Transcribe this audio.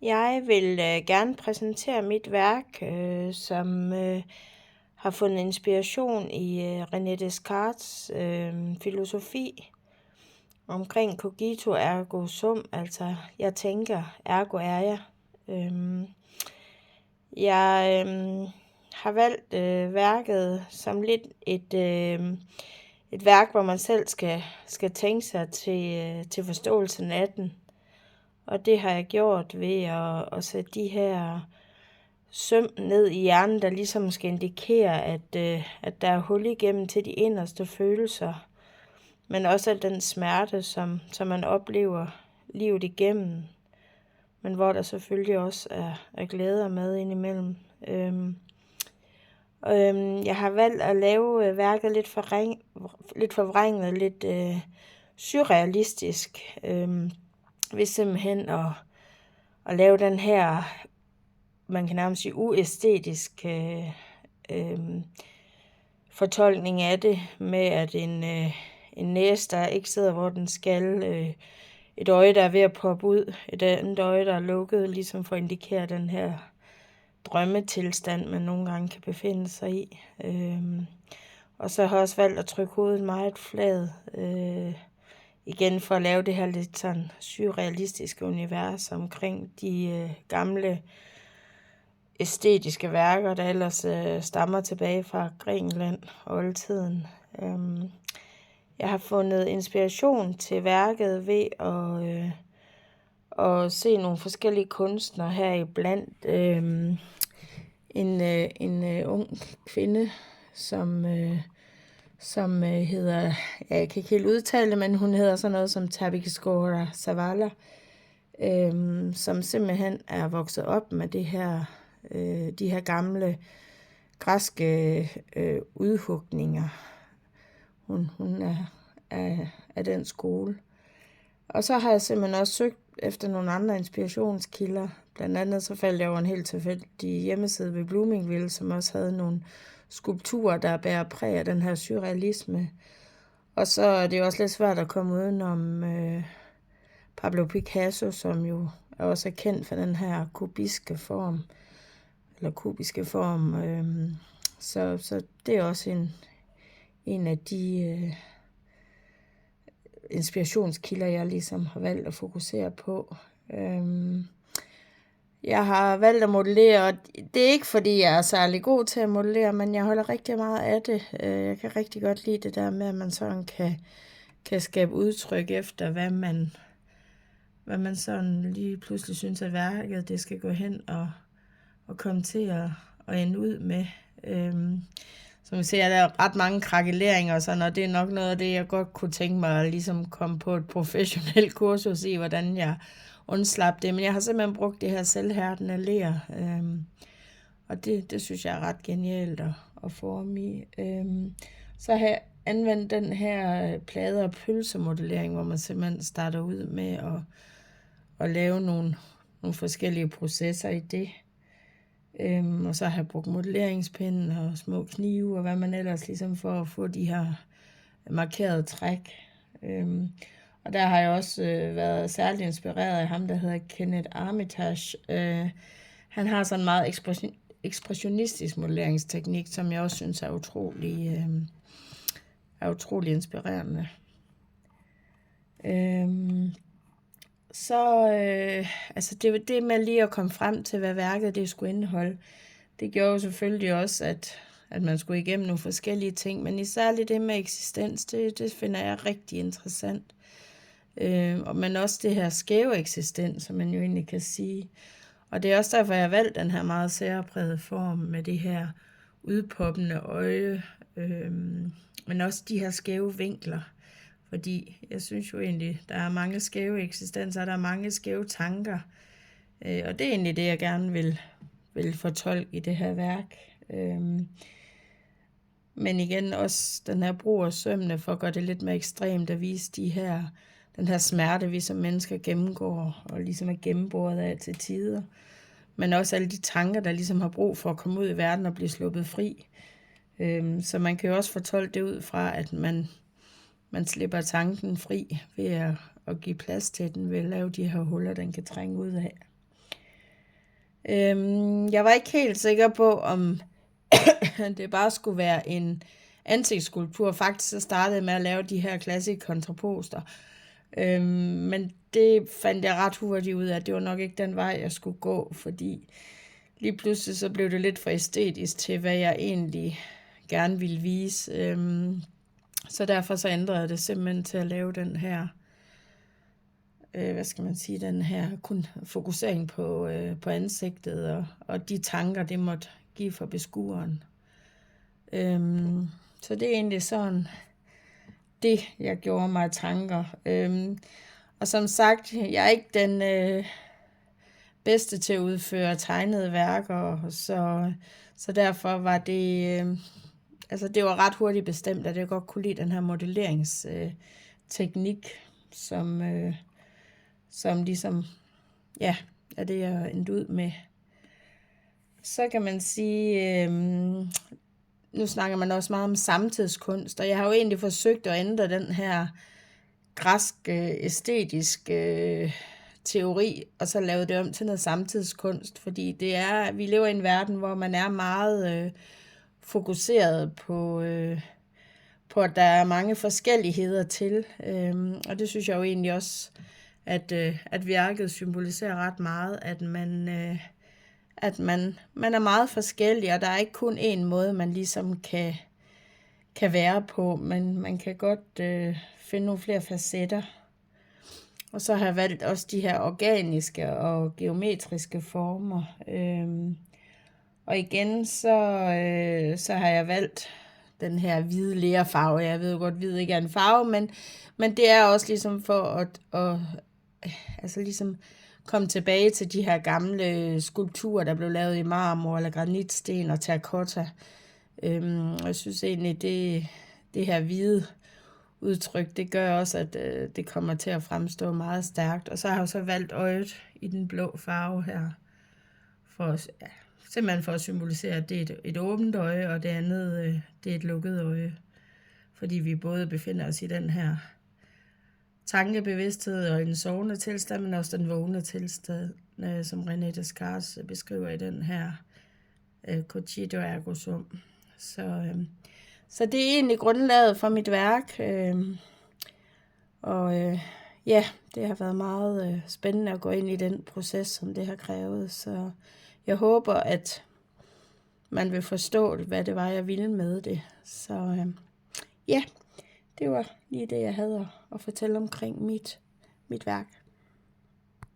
Jeg vil gerne præsentere mit værk, som har fundet inspiration i René Descartes' filosofi omkring cogito ergo sum, altså jeg tænker, ergo er jeg. Jeg har valgt værket som lidt et værk, hvor man selv skal tænke sig til forståelsen af den. Og det har jeg gjort ved at sætte de her søm ned i hjernen, der ligesom skal indikere, at der er hul igennem til de inderste følelser, men også al den smerte, som man oplever livet igennem, men hvor der selvfølgelig også er glæder med indimellem. Jeg har valgt at lave værket lidt forvrænget, lidt surrealistisk, ved simpelthen at lave den her, man kan nærmest sige uæstetisk fortolkning af det, med at en næse, der ikke sidder, hvor den skal, et øje, der er ved at poppe ud, et andet øje, der er lukket, ligesom for at indikere den her drømmetilstand, man nogle gange kan befinde sig i. Og så har jeg også valgt at trykke hovedet meget flad, igen for at lave det her lidt sådan surrealistiske univers omkring de gamle æstetiske værker, der ellers stammer tilbage fra Grækenland og oldtiden. Jeg har fundet inspiration til værket ved at se nogle forskellige kunstnere her iblandt. En ung kvinde, som hedder, jeg kan ikke helt udtale det, men hun hedder sådan noget som Tabitha Zavala, som simpelthen er vokset op med de her gamle græske udhugninger. Hun er af den skole. Og så har jeg simpelthen også søgt efter nogle andre inspirationskilder. Blandt andet så faldt jeg over en helt tilfældig hjemmeside ved Bloomingville, som også havde nogle skulpturer, der bærer præg af den her surrealisme. Og så er det også lidt svært at komme udenom Pablo Picasso, som jo også er kendt for den her kubiske form. Så det er også en af de inspirationskilder, jeg ligesom har valgt at fokusere på. Jeg har valgt at modellere, og det er ikke fordi, jeg er særlig god til at modellere, men jeg holder rigtig meget af det. Jeg kan rigtig godt lide det der med, at man sådan kan skabe udtryk efter, hvad man sådan lige pludselig synes, at værket det skal gå hen og komme til at ende ud med. Som vi ser, der er ret mange krakeleringer og sådan, og det er nok noget af det, jeg godt kunne tænke mig at ligesom komme på et professionelt kursus i, hvordan jeg undslap det. Men jeg har simpelthen brugt det her selvhærdende ler, og det synes jeg er ret genialt at forme i. Så har jeg anvendt den her plade- og pølsemodellering, hvor man simpelthen starter ud med at lave nogle forskellige processer i det. Og så har jeg brugt modelleringspinden og små knive, og hvad man ellers ligesom for at få de her markerede træk. Og der har jeg også været særligt inspireret af ham, der hedder Kenneth Armitage. Han har sådan en meget ekspressionistisk modelleringsteknik, som jeg også synes er utrolig inspirerende. Altså det med lige at komme frem til, hvad værket det skulle indeholde, det gjorde jo selvfølgelig også, at man skulle igennem nogle forskellige ting, men især det med eksistens, det finder jeg rigtig interessant. Men også det her skæve eksistens, som man jo egentlig kan sige. Og det er også derfor, jeg har valgt den her meget særprægede form med det her udpoppende øje, men også de her skæve vinkler. Fordi jeg synes jo egentlig, der er mange skæve eksistenser, der er mange skæve tanker. Og det er egentlig det, jeg gerne vil fortolke i det her værk. Men igen også den her brug af sømmene for at gøre det lidt mere ekstremt at vise den her smerte, vi som mennesker gennemgår og ligesom er gennemboret af til tider. Men også alle de tanker, der ligesom har brug for at komme ud i verden og blive sluppet fri. Så man kan jo også fortolke det ud fra, at man slipper tanken fri ved at give plads til den, ved at lave de her huller, den kan trænge ud af. Jeg var ikke helt sikker på, om det bare skulle være en ansigtsskulptur. Faktisk så startede jeg med at lave de her klassiske kontraposter. Men det fandt jeg ret hurtigt ud af, at det var nok ikke den vej, jeg skulle gå, fordi lige pludselig så blev det lidt for æstetisk til, hvad jeg egentlig gerne ville vise. Så derfor så ændrede jeg det simpelthen til at lave den her, den her kun fokusering på ansigtet og de tanker, det måtte give for beskueren. Så det er egentlig sådan det, jeg gjorde mig tanker. Og som sagt, jeg er ikke den bedste til at udføre tegnede værker, så derfor var det, det var ret hurtigt bestemt, at jeg godt kunne lide den her modelleringsteknik, som ligesom, ja, er det, jeg endte ud med. Så kan man sige, nu snakker man også meget om samtidskunst, og jeg har jo egentlig forsøgt at ændre den her græske æstetiske teori, og så lave det om til noget samtidskunst, fordi vi lever i en verden, hvor man er meget fokuseret på, at der er mange forskelligheder til, og det synes jeg jo egentlig også, at værket symboliserer ret meget, at man er meget forskellig, og der er ikke kun én måde, man ligesom kan være på, men man kan godt finde nogle flere facetter. Og så har jeg valgt også de her organiske og geometriske former. Og igen, så har jeg valgt den her hvide lerfarve. Jeg ved jo godt, at hvid ikke er en farve, men det er også ligesom for at ligesom komme tilbage til de her gamle skulpturer, der blev lavet i marmor eller granitsten og terracotta. Jeg synes egentlig, det her hvide udtryk, det gør også, at det kommer til at fremstå meget stærkt. Og så har jeg så valgt øjet i den blå farve her, simpelthen for at symbolisere, at det er et åbent øje, og det andet, det er et lukket øje. Fordi vi både befinder os i den her tankebevidsthed og en sovende tilstand, men også den vågne tilstand, som René Descartes beskriver i den her cogito ergo sum. Så det er egentlig grundlaget for mit værk, det har været meget spændende at gå ind i den proces, som det har krævet, så jeg håber, at man vil forstå, hvad det var, jeg ville med det. Så det var lige det, jeg havde at fortælle omkring mit værk.